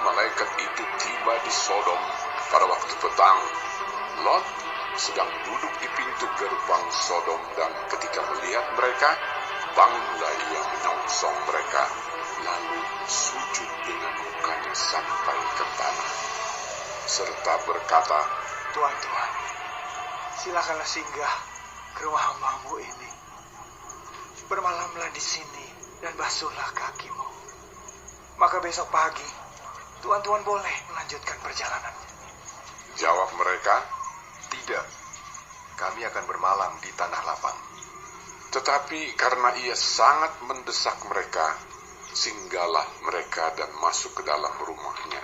malaikat itu tiba di Sodom pada waktu petang, Lot sedang duduk di pintu gerbang Sodom, dan ketika melihat mereka, bangunlah ia menyongsong mereka, lalu sujud dengan mukanya sampai ke tanah, serta berkata, Tuhan, silakanlah singgah ke rumah hamba-Mu ini. Bermalamlah di sini dan basuhlah kakimu. Maka besok pagi, Tuhan boleh melanjutkan perjalanannya. Jawab mereka, Tidak, kami akan bermalam di tanah lapang. tetapi karena ia sangat mendesak mereka, singgahlah mereka dan masuk ke dalam rumahnya.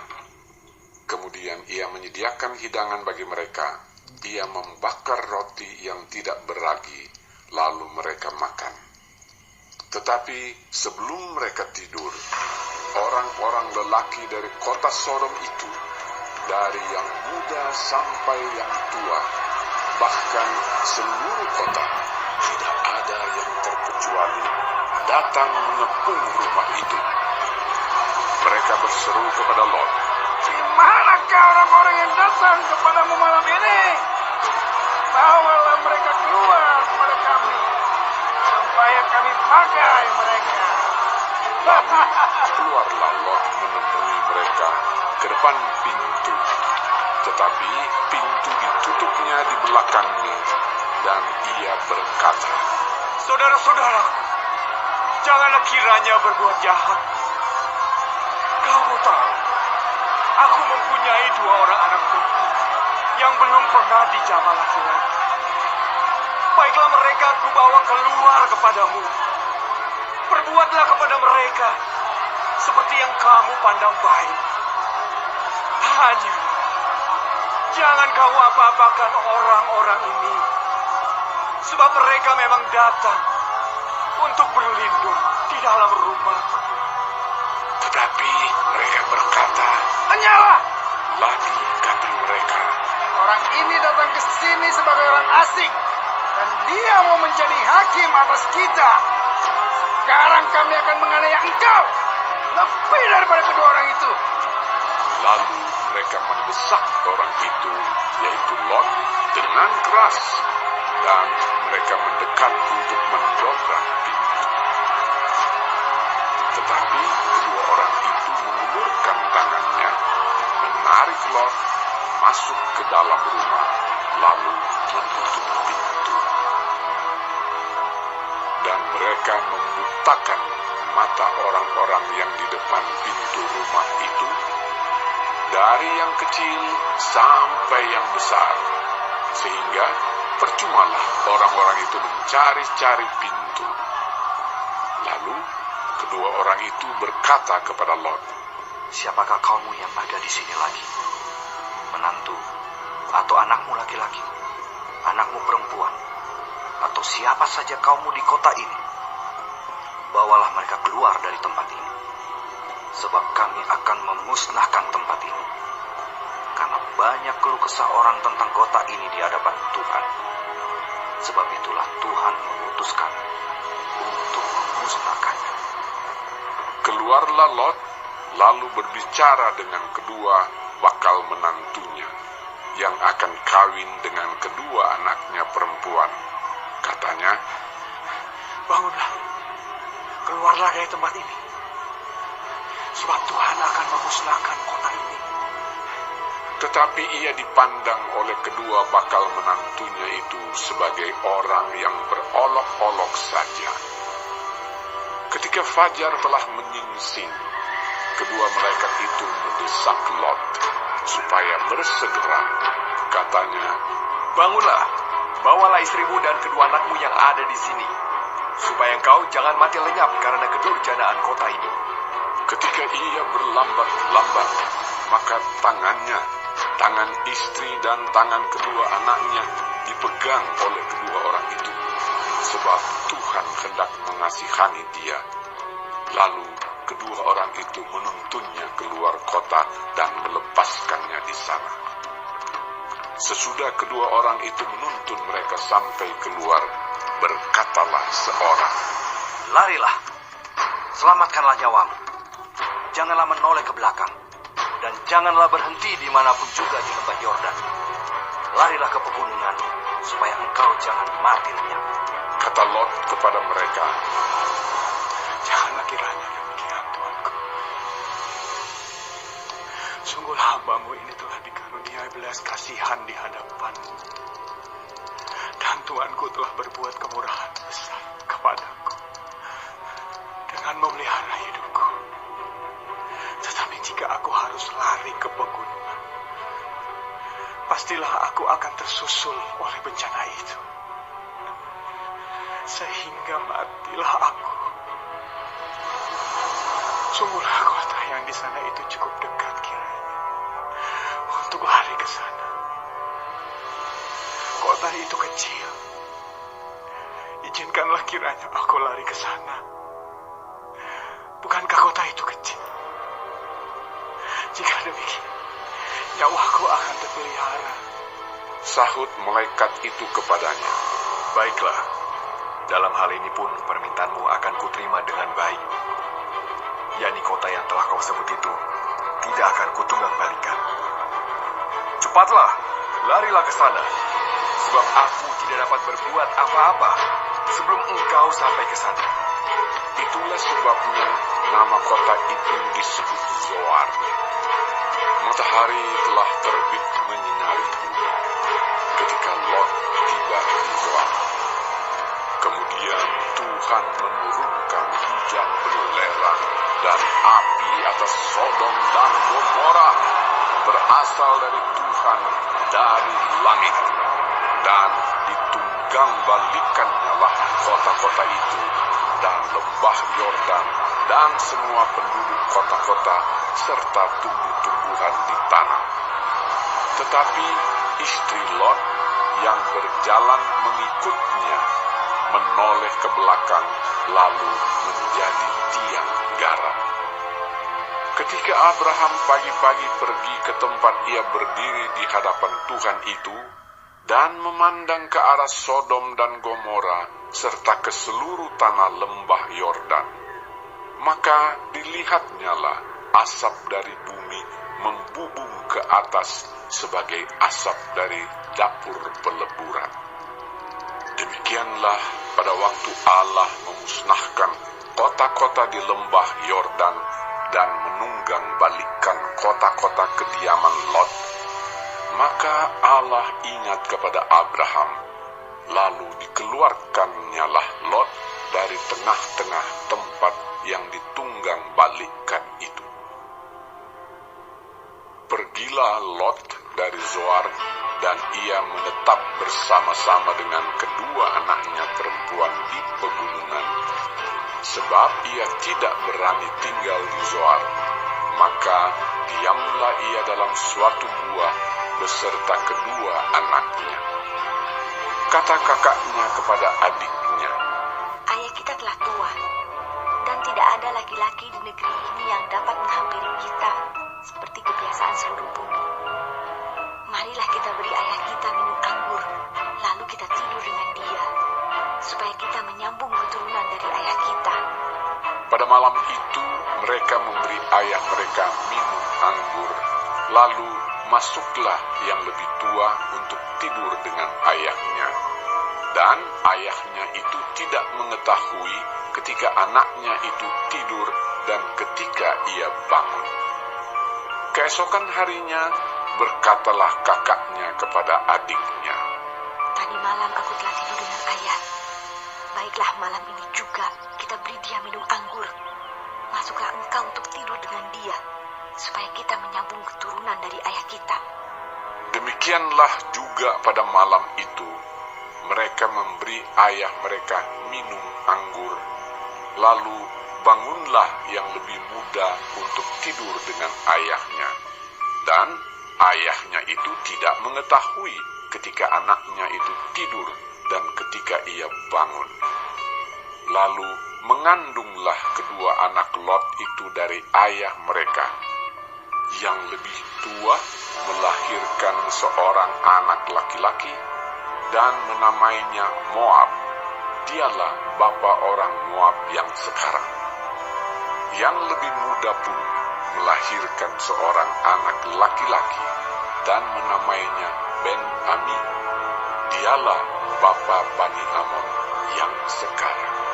Kemudian ia menyediakan hidangan bagi mereka. Ia membakar roti yang tidak beragi, lalu mereka makan. Tetapi sebelum mereka tidur, orang-orang lelaki dari kota Sodom itu, dari yang muda sampai yang tua, bahkan seluruh kota, tidak ada yang terkecuali, datang mengepung rumah itu. Mereka berseru kepada Lot, Di manakah orang-orang yang datang kepadamu malam ini? Bawalah mereka keluar kepada kami, supaya kami pakai mereka. Keluarlah Lot menemui mereka ke depan pintu, tetapi pintu ditutupnya di belakangnya, dan ia berkata, Saudara-saudaraku, janganlah kiranya berbuat jahat. Kamu tahu, aku mempunyai 2 orang anak perempuan yang belum pernah dijamah laki-laki. Baiklah mereka aku bawa keluar kepadamu. Perbuatlah kepada mereka seperti yang kamu pandang baik. Hanya jangan kamu apa-apakan orang-orang ini, sebab mereka memang datang untuk berlindung di dalam rumahku. tetapi mereka berkata, Hanyalah lagi kata mereka, orang ini datang ke sini sebagai orang asing, dan dia mau menjadi hakim atas kita. Sekarang kami akan menganiaya engkau lebih daripada kedua orang itu. lalu mereka mendesak orang itu, yaitu Lot, dengan keras, dan mereka mendekat untuk mendobrak pintu. Tetapi kedua orang itu mengulurkan tangannya, menarik Lot masuk ke dalam rumah, lalu menutup pintu. Dan mereka membutakan mata orang-orang yang di depan pintu rumah itu, dari yang kecil sampai yang besar, sehingga percumalah orang-orang itu mencari-cari pintu. Lalu kedua orang itu berkata kepada Lot, Siapakah kamu yang ada di sini lagi? Menantu atau anakmu laki-laki, anakmu perempuan, atau siapa saja kamu di kota ini? Bawalah mereka keluar dari tempat ini, sebab kami akan memusnahkan tempat ini. Karena banyak keluh kesah orang tentang kota ini di hadapan Tuhan. Sebab itulah Tuhan mengutus kami untuk memusnahkannya. keluarlah Lot, lalu berbicara dengan kedua bakal menantunya, yang akan kawin dengan kedua anaknya perempuan. Katanya, Bangunlah, keluarlah dari tempat ini, sebab Tuhan akan memusnahkan kota ini. tetapi ia dipandang oleh kedua bakal menantunya itu sebagai orang yang berolok-olok saja. Ketika fajar telah menyingsing, kedua malaikat itu mendesak Lot supaya bersegera. Katanya, Bangunlah, bawalah istrimu dan kedua anakmu yang ada di sini, supaya engkau jangan mati lenyap karena kedurjanaan kota ini. ketika ia berlambat-lambat, maka tangan istri dan tangan kedua anaknya dipegang oleh kedua orang itu, sebab Tuhan hendak mengasihani dia. Lalu kedua orang itu menuntunnya keluar kota dan melepaskannya di sana. Sesudah kedua orang itu menuntun mereka sampai keluar, berkatalah seorang, Larilah, selamatkanlah nyawamu. Janganlah menoleh ke belakang. Dan janganlah berhenti dimanapun juga di lembah Yordan. Larilah ke pegunungan, supaya engkau jangan mati lenyap. Kata Lot kepada mereka, Janganlah kiranya demikian, Tuanku. Sungguh hamba-Mu ini telah dikaruniai belas kasihan di hadapan-Mu. Dan Tuanku telah berbuat kemurahan besar kepadaku dengan memelihara hidupku. Tetapi jika aku harus lari ke pegunungan, pastilah aku akan tersusul oleh bencana itu. Sehingga matilah aku. Sungguhlah kota yang di sana itu cukup dekat kiranya untuk lari ke sana. Kota itu kecil. Izinkanlah kiranya aku lari ke sana. Bukankah kota itu kecil? Jika demikian, nyawaku akan terpelihara. sahut malaikat itu kepadanya, Baiklah, dalam hal ini pun permintaanmu akan kuterima dengan baik. yakni kota yang telah kau sebut itu tidak akan kutunggang balikan. Cepatlah, larilah ke sana, sebab aku tidak dapat berbuat apa-apa sebelum engkau sampai ke sana. Itulah sebabnya nama kota itu disebut Zoar. Matahari telah terbit menyinari bumi ketika Lot tiba di Zoar. Kemudian Tuhan menurunkan hujan belerang dan api atas Sodom dan Gomora berasal dari Tuhan dari langit, dan ditunggang balikannya lah kota-kota itu dan lembah Yordan dan semua penduduk kota-kota serta tumbuh-tumbuhan di tanah. Tetapi istri Lot yang berjalan mengikutnya menoleh ke belakang lalu menjadi tiang garam. Ketika Abraham pagi-pagi pergi ke tempat ia berdiri di hadapan Tuhan itu dan memandang ke arah Sodom dan Gomora serta ke seluruh tanah lembah Yordan, maka dilihatnyalah asap dari bumi membubung ke atas sebagai asap dari dapur peleburan. Demikianlah pada waktu Allah memusnahkan kota-kota di lembah Yordan dan menunggang balikan kota-kota kediaman Lot, maka Allah ingat kepada Abraham, lalu dikeluarkannyalah Lot dari tengah-tengah tempat yang ditunggang balikan itu. Pergilah Lot dari Zoar, dan ia menetap bersama-sama dengan kedua anaknya perempuan di pegunungan, sebab ia tidak berani tinggal di Zoar. Maka diamlah ia dalam suatu gua beserta kedua anaknya. Kata kakaknya kepada adiknya, Ayah kita telah tua, dan tidak ada laki-laki di negeri ini yang dapat menghampiri kita seperti kebiasaan seluruh bumi. Marilah kita beri ayah kita minum anggur, lalu kita tidur dengan dia, supaya kita menyambung keturunan dari ayah kita. pada malam itu mereka memberi ayah mereka minum anggur, lalu masuklah yang lebih tua untuk tidur dengan ayahnya. Dan ayahnya itu tidak mengetahui ketika anaknya itu tidur dan ketika ia bangun. Keesokan harinya berkatalah kakaknya kepada adiknya, Tadi malam aku telah tidur dengan ayah. Baiklah, malam ini juga kita beri dia minum anggur. Masuklah engkau untuk tidur dengan dia, supaya kita menyambung keturunan dari ayah kita. Demikianlah juga pada malam itu mereka memberi ayah mereka minum anggur. Lalu bangunlah yang lebih muda untuk tidur dengan ayahnya. Dan ayahnya itu tidak mengetahui ketika anaknya itu tidur dan ketika ia bangun. Lalu mengandunglah kedua anak Lot itu dari ayah mereka. Yang lebih tua melahirkan seorang anak laki-laki dan menamainya Moab. Dialah bapa orang Moab yang sekarang. Yang lebih muda pun melahirkan seorang anak laki-laki dan menamainya Ben-Ami. Dialah bapa Bani Amon yang sekarang.